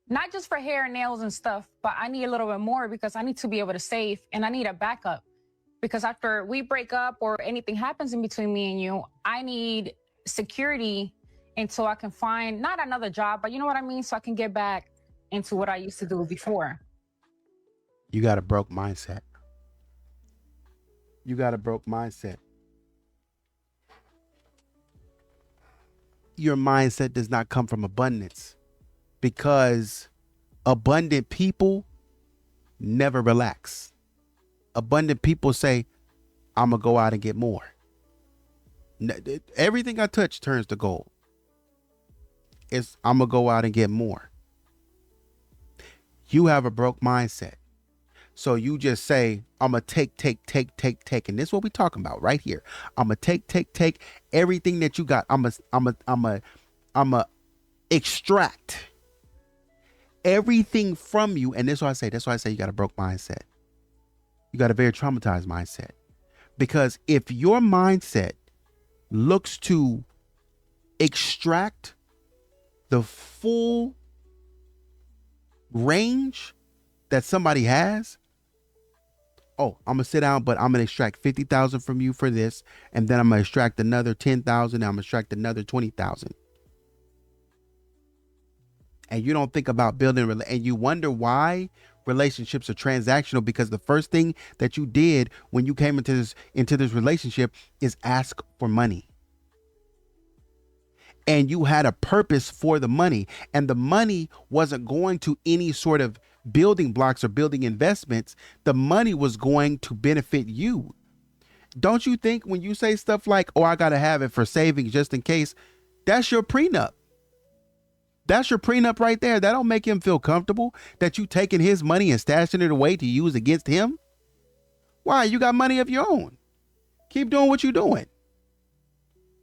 Not just for hair and nails and stuff, but I need a little bit more because I need to be able to save and I need a backup. Because after we break up or anything happens in between me and you, I need security until I can find not another job, but you know what I mean? So I can get back into what I used to do before. You got a broke mindset. You got a broke mindset. Your mindset does not come from abundance because abundant people never relax. Abundant people say, I'm going to go out and get more. Everything I touch turns to gold. I'm going to go out and get more. You have a broke mindset. So you just say, I'm going to take. And this is what we're talking about right here. I'm going to take everything that you got. I'm going to extract everything from you. And that's why I say you got a broke mindset. You got a very traumatized mindset. Because if your mindset looks to extract the full range that somebody has, oh, I'm going to sit down, but I'm going to extract 50,000 from you for this. And then I'm going to extract another 10,000. I'm going to extract another 20,000. And you don't think about building, and you wonder why relationships are transactional, because the first thing that you did when you came into this relationship is ask for money. And you had a purpose for the money, and the money wasn't going to any sort of building blocks or building investments. The money was going to benefit you. Don't you think when you say stuff like, oh, I got to have it for savings just in case, that's your prenup. That's your prenup right there. That don't make him feel comfortable that you taking his money and stashing it away to use against him. Why? You got money of your own. Keep doing what you're doing.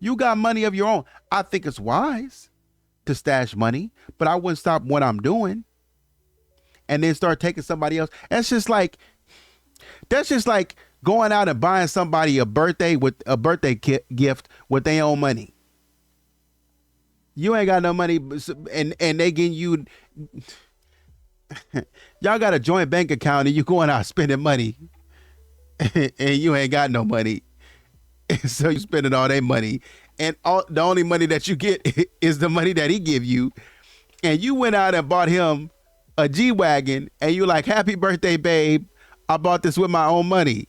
You got money of your own. I think it's wise to stash money, but I wouldn't stop what I'm doing and then start taking somebody else. That's just like going out and buying somebody a birthday gift with their own money. You ain't got no money, and they getting you. Y'all got a joint bank account and you going out spending money and you ain't got no money. So you spending all their money, and the only money that you get is the money that he give you. And you went out and bought him a G-Wagon and you like, happy birthday, babe. I bought this with my own money.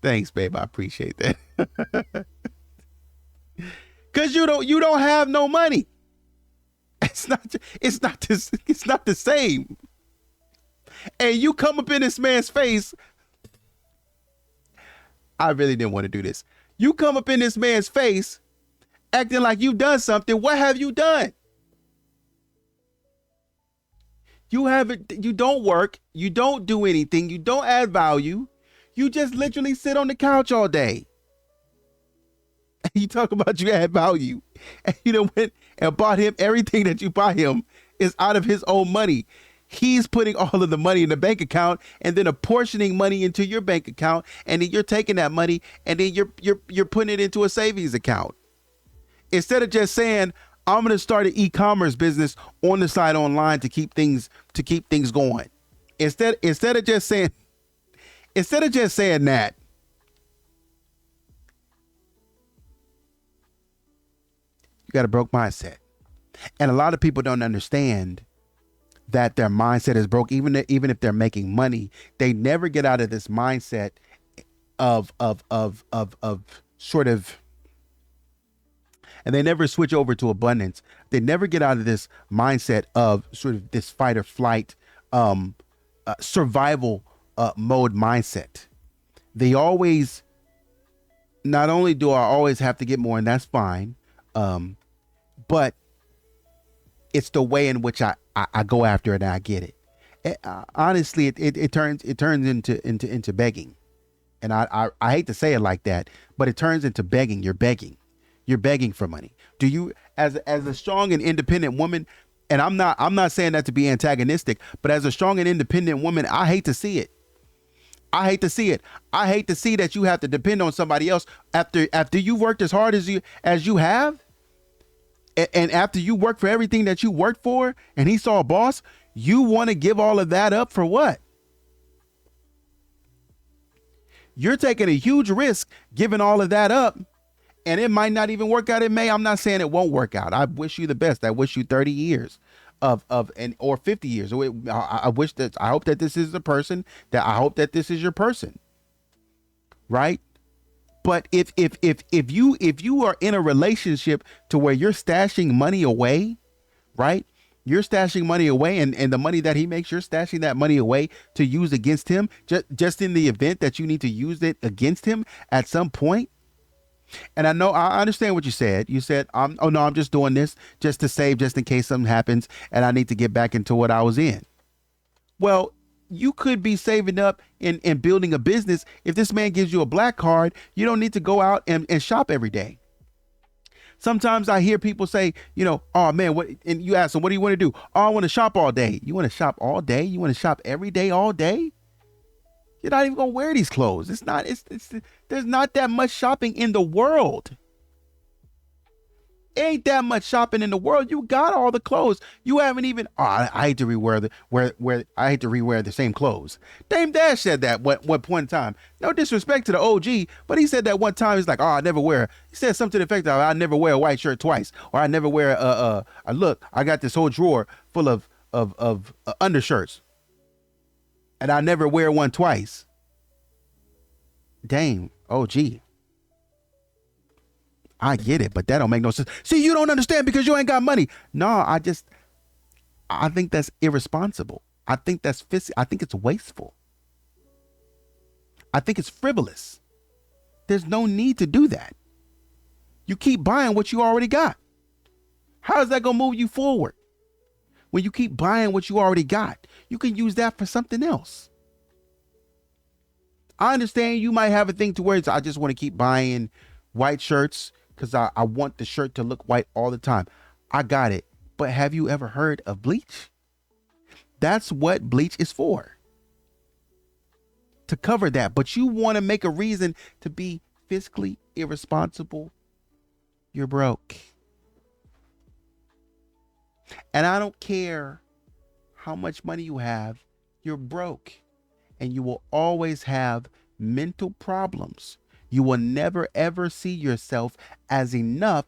Thanks, babe. I appreciate that. Cause you don't have no money. It's not the same. And you come up in this man's face. I really didn't want to do this. You come up in this man's face acting like you've done something. What have you done? You don't work. You don't do anything. You don't add value. You just literally sit on the couch all day. And you talk about you add value. And you went and bought him everything that you buy him is out of his own money. He's putting all of the money in the bank account and then apportioning money into your bank account. And then you're taking that money and then you're putting it into a savings account. Instead of just saying, I'm going to start an e-commerce business on the side online to keep things going. Instead of just saying that, you got a broke mindset. And a lot of people don't understand that their mindset is broke. Even if they're making money, they never get out of this mindset of sort of, and they never switch over to abundance. They never get out of this mindset of sort of this fight or flight, survival mode mindset. They always, not only do I always have to get more, and that's fine, but it's the way in which I go after it and I get it. Honestly, it turns into begging, and I hate to say it like that, but it turns into begging. You're begging for money. Do you, as a strong and independent woman, and I'm not saying that to be antagonistic, but as a strong and independent woman, I hate to see it. I hate to see it. I hate to see that you have to depend on somebody else after you've worked as hard as you have, and after you work for everything that you worked for, and he saw a boss, you want to give all of that up for what? You're taking a huge risk giving all of that up, and it might not even work out. It may. I'm not saying it won't work out. I wish you the best. I wish you 30 years or 50 years. I hope that this is the person I hope that this is your person. Right? But if you are in a relationship to where you're stashing money away, right? You're stashing money away, and the money that he makes, you're stashing that money away to use against him, just in the event that you need to use it against him at some point. And I understand what you said. You said, oh no, I'm just doing this just to save, just in case something happens and I need to get back into what I was in. Well, you could be saving up and building a business. If this man gives you a black card, you don't need to go out and shop every day. Sometimes I hear people say, oh man, what? And you ask them, what do you want to do? Oh, I want to shop all day. You want to shop all day? You want to shop every day, all day? You're not even gonna wear these clothes. There's not that much shopping in the world. Ain't that much shopping in the world. You got all the clothes. You haven't even. Oh, I hate to rewear the same clothes. Dame Dash said that one point in time. No disrespect to the OG, but he said that one time. He's like, oh, I never wear. He said something to the effect of, I never wear a white shirt twice, or I never wear look. I got this whole drawer full of undershirts, and I never wear one twice. Dame OG. I get it, but that don't make no sense. See, you don't understand because you ain't got money. No, I think that's irresponsible. I think I think it's wasteful. I think it's frivolous. There's no need to do that. You keep buying what you already got. How is that going to move you forward? When you keep buying what you already got, you can use that for something else. I understand you might have a thing to where it's, I just want to keep buying white shirts because I want the shirt to look white all the time. I got it. But have you ever heard of bleach? That's what bleach is for. To cover that. But you want to make a reason to be fiscally irresponsible. You're broke. And I don't care how much money you have. You're broke. And you will always have mental problems. You will never, ever see yourself as enough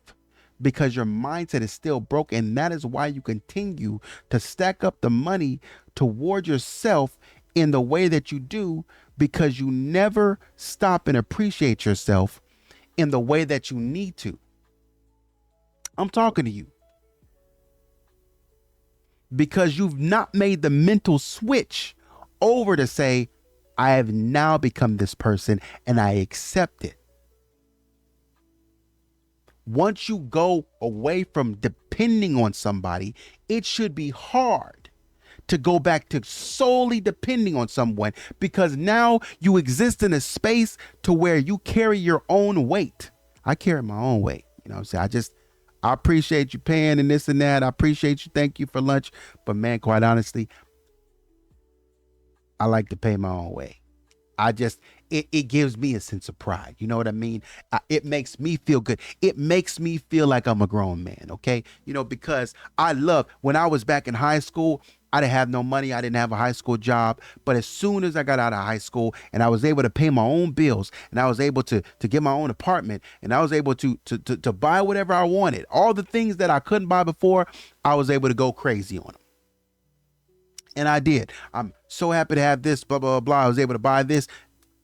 because your mindset is still broke. And that is why you continue to stack up the money toward yourself in the way that you do, because you never stop and appreciate yourself in the way that you need to. I'm talking to you. Because you've not made the mental switch over to say, I have now become this person and I accept it. Once you go away from depending on somebody, it should be hard to go back to solely depending on someone, because now you exist in a space to where you carry your own weight. I carry my own weight. You know what I'm saying? I appreciate you paying and this and that. I appreciate you. Thank you for lunch. But man, quite honestly, I like to pay my own way. It gives me a sense of pride. You know what I mean? It makes me feel good. It makes me feel like I'm a grown man. Okay. Because when I was back in high school, I didn't have no money. I didn't have a high school job. But as soon as I got out of high school and I was able to pay my own bills, and I was able to get my own apartment, and I was able to buy whatever I wanted, all the things that I couldn't buy before, I was able to go crazy on them. And I did. I'm so happy to have this, blah, blah, blah. I was able to buy this,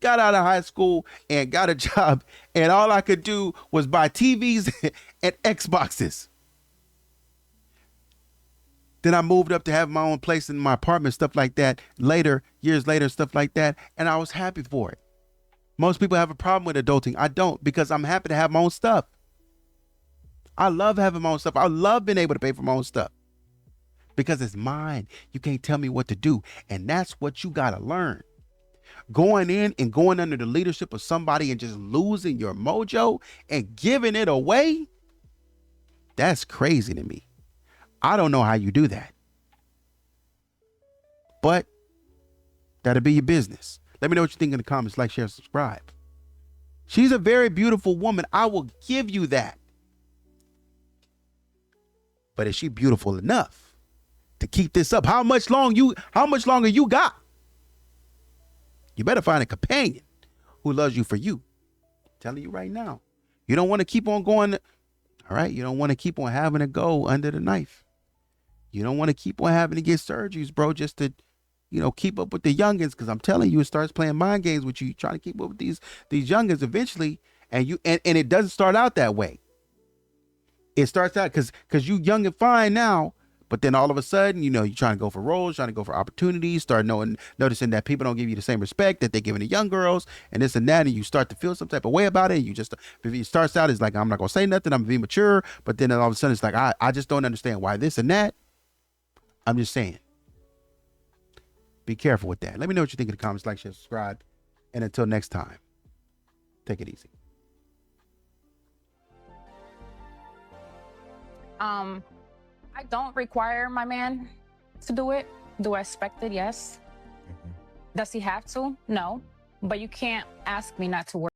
got out of high school and got a job. And all I could do was buy TVs and Xboxes. Then I moved up to have my own place in my apartment, stuff like that. Years later, stuff like that. And I was happy for it. Most people have a problem with adulting. I don't, because I'm happy to have my own stuff. I love having my own stuff. I love being able to pay for my own stuff. Because it's mine. You can't tell me what to do. And that's what you got to learn. Going in and going under the leadership of somebody and just losing your mojo and giving it away, that's crazy to me. I don't know how you do that. But that'll be your business. Let me know what you think in the comments. Like, share, subscribe. She's a very beautiful woman. I will give you that. But is she beautiful enough to keep this up? How much longer you got? You better find a companion who loves you for you. I'm telling you right now. You don't want to keep on going. All right. You don't want to keep on having to go under the knife. You don't want to keep on having to get surgeries, bro, just to, keep up with the youngins. Because I'm telling you, it starts playing mind games with you. You're trying to keep up with these youngins eventually. And it doesn't start out that way. It starts out because you young and fine now. But then all of a sudden, you're trying to go for roles, trying to go for opportunities, start noticing that people don't give you the same respect that they're giving to young girls and this and that. And you start to feel some type of way about it. And it starts out as like, I'm not going to say nothing. I'm going to be mature. But then all of a sudden it's like, I just don't understand why this and that. I'm just saying. Be careful with that. Let me know what you think in the comments. Like, share, subscribe. And until next time, take it easy. I don't require my man to do it. Do I expect it? Yes. Does he have to? No. But you can't ask me not to work.